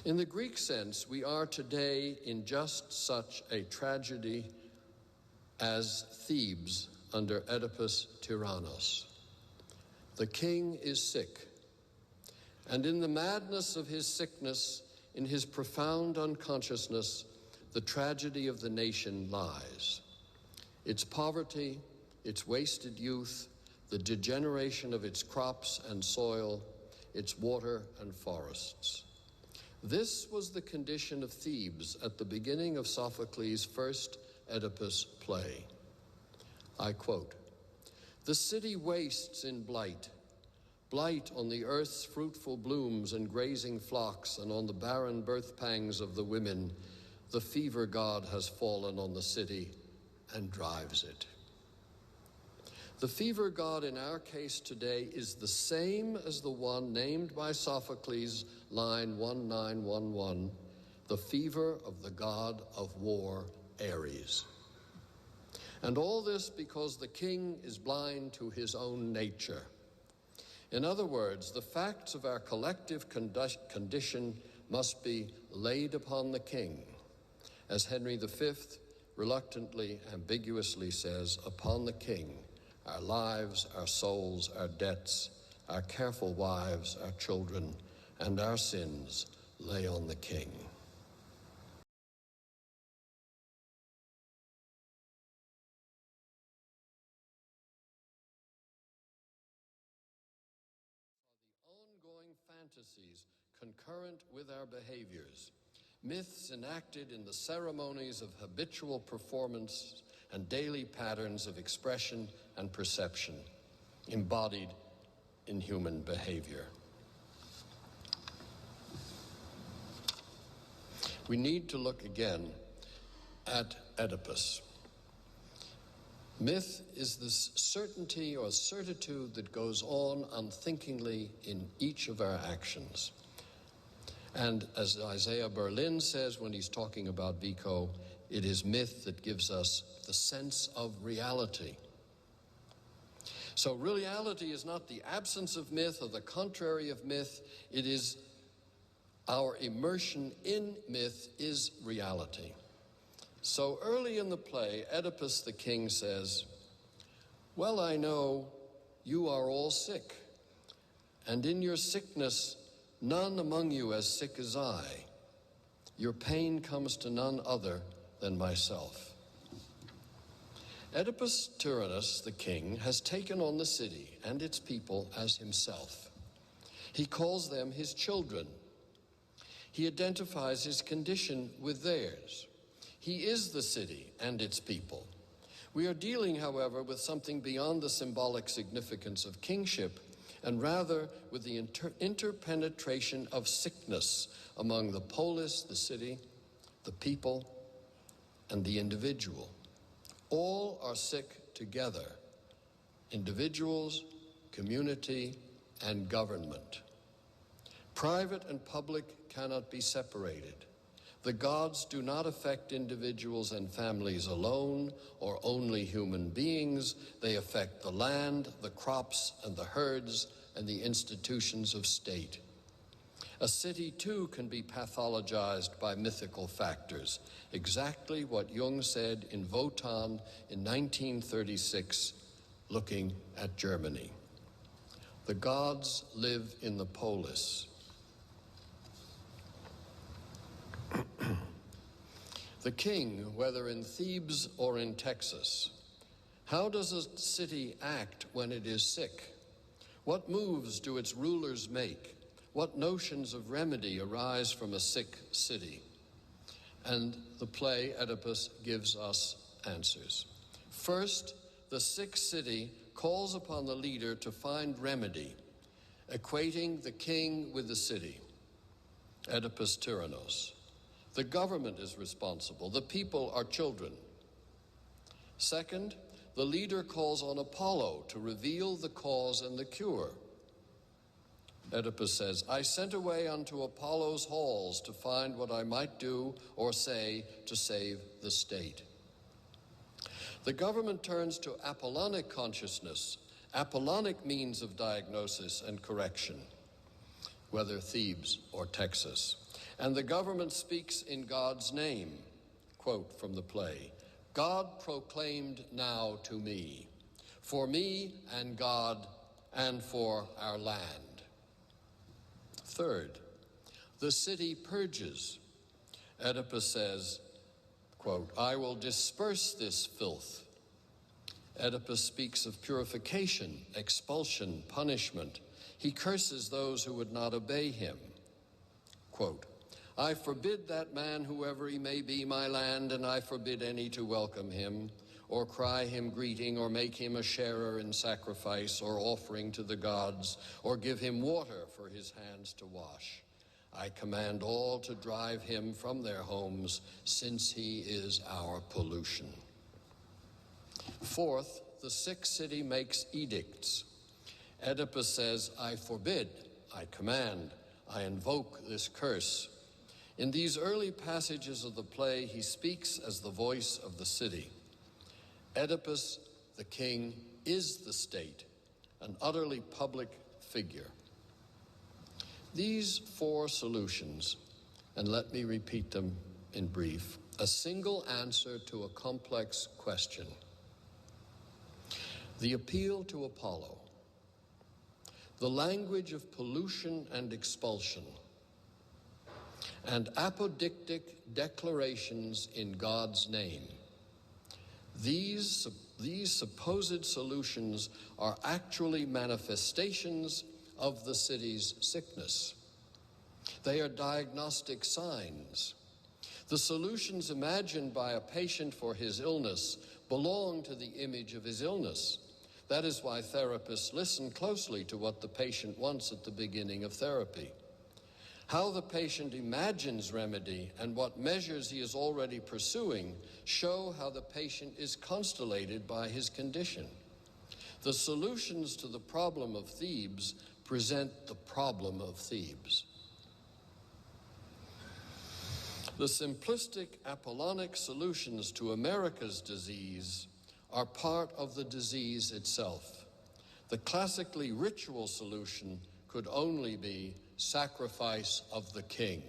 In the Greek sense, we are today in just such a tragedy as Thebes under Oedipus Tyrannos. The king is sick, and in the madness of his sickness, in his profound unconsciousness, the tragedy of the nation lies. Its poverty, its wasted youth, the degeneration of its crops and soil, its water and forests. This was the condition of Thebes at the beginning of Sophocles' first Oedipus play. I quote, "The city wastes in blight, blight on the earth's fruitful blooms and grazing flocks, and on the barren birth pangs of the women. The fever god has fallen on the city and drives it." The fever god in our case today is the same as the one named by Sophocles, line 1911, the fever of the god of war, Ares. And all this because the king is blind to his own nature. In other words, the facts of our collective condition must be laid upon the king. As Henry V reluctantly, ambiguously says, upon the king, our lives, our souls, our debts, our careful wives, our children, and our sins lay on the king. Ongoing fantasies concurrent with our behaviors, myths enacted in the ceremonies of habitual performance and daily patterns of expression and perception, embodied in human behavior. We need to look again at Oedipus. Myth is the certainty or certitude that goes on unthinkingly in each of our actions. And as Isaiah Berlin says when he's talking about Vico, it is myth that gives us the sense of reality. So reality is not the absence of myth or the contrary of myth. It is our immersion in myth is reality. So early in the play, Oedipus the king says, "Well, I know you are all sick, and in your sickness none among you as sick as I. Your pain comes to none other than myself." Oedipus Tyrannus, the king, has taken on the city and its people as himself. He calls them his children. He identifies his condition with theirs. He is the city and its people. We are dealing, however, with something beyond the symbolic significance of kingship, and rather with the interpenetration of sickness among the polis, the city, the people, and the individual. All are sick together, individuals, community, and government. Private and public cannot be separated. The gods do not affect individuals and families alone or only human beings. They affect the land, the crops, and the herds, and the institutions of state. A city, too, can be pathologized by mythical factors, exactly what Jung said in Wotan in 1936, looking at Germany. The gods live in the polis. The king, whether in Thebes or in Texas, how does a city act when it is sick? What moves do its rulers make? What notions of remedy arise from a sick city? And the play Oedipus gives us answers. First, the sick city calls upon the leader to find remedy, equating the king with the city. Oedipus Tyrannos. The government is responsible. The people are children. Second, the leader calls on Apollo to reveal the cause and the cure. Oedipus says, "I sent away unto Apollo's halls to find what I might do or say to save the state." The government turns to Apollonic consciousness, Apollonic means of diagnosis and correction, whether Thebes or Texas. And the government speaks in God's name. Quote from the play, God proclaimed now to me, for me and God and for our land. Third, the city purges. Oedipus says, quote, I will disperse this filth. Oedipus speaks of purification, expulsion, punishment. He curses those who would not obey him. Quote, I forbid that man, whoever he may be, my land, and I forbid any to welcome him, or cry him greeting, or make him a sharer in sacrifice or offering to the gods, or give him water for his hands to wash. I command all to drive him from their homes, since he is our pollution. Fourth, the sick city makes edicts. Oedipus says, I forbid, I command, I invoke this curse. In these early passages of the play, he speaks as the voice of the city. Oedipus, the king, is the state, an utterly public figure. These four solutions, and let me repeat them in brief, a single answer to a complex question. The appeal to Apollo, the language of pollution and expulsion, and apodictic declarations in God's name. These supposed solutions are actually manifestations of the city's sickness. They are diagnostic signs. The solutions imagined by a patient for his illness belong to the image of his illness. That is why therapists listen closely to what the patient wants at the beginning of therapy. How the patient imagines remedy and what measures he is already pursuing show how the patient is constellated by his condition. The solutions to the problem of Thebes present the problem of Thebes. The simplistic Apollonic solutions to America's disease are part of the disease itself. The classically ritual solution could only be sacrifice of the king.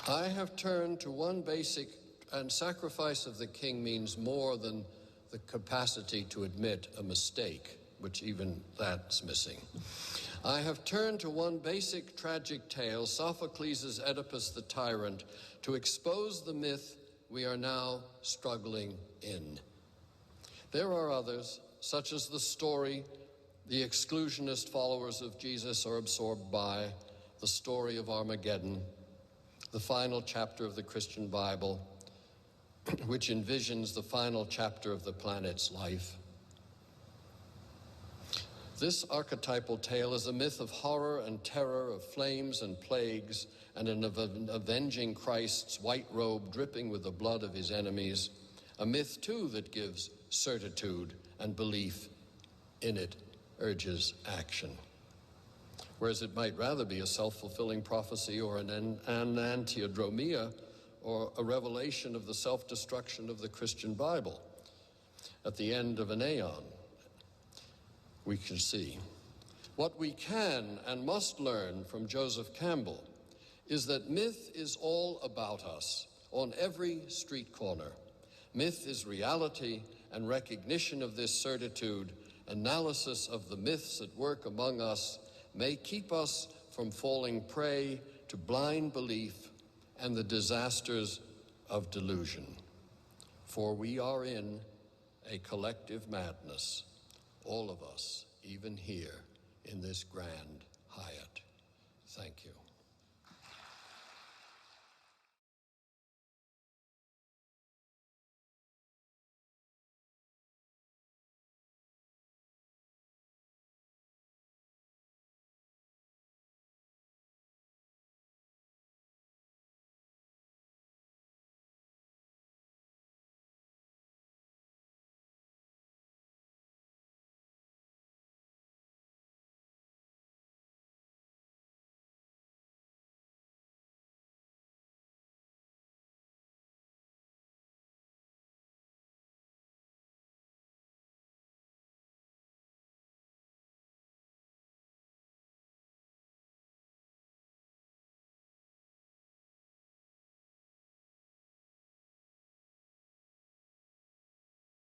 I have turned to one basic, and sacrifice of the king means more than the capacity to admit a mistake, which even that's missing. I have turned to one basic tragic tale, Sophocles' Oedipus the Tyrant, to expose the myth we are now struggling in. There are others, such as the story the exclusionist followers of Jesus are absorbed by, the story of Armageddon, the final chapter of the Christian Bible, which envisions the final chapter of the planet's life. This archetypal tale is a myth of horror and terror, of flames and plagues, and an avenging Christ's white robe dripping with the blood of his enemies. A myth, too, that gives certitude, and belief in it urges action. Whereas it might rather be a self-fulfilling prophecy or an antiodromia, or a revelation of the self-destruction of the Christian Bible at the end of an aeon. We can see. What we can and must learn from Joseph Campbell is that myth is all about us on every street corner. Myth is reality, and recognition of this certitude, analysis of the myths at work among us, may keep us from falling prey to blind belief and the disasters of delusion. For we are in a collective madness, all of us, even here in this Grand Hyatt. Thank you.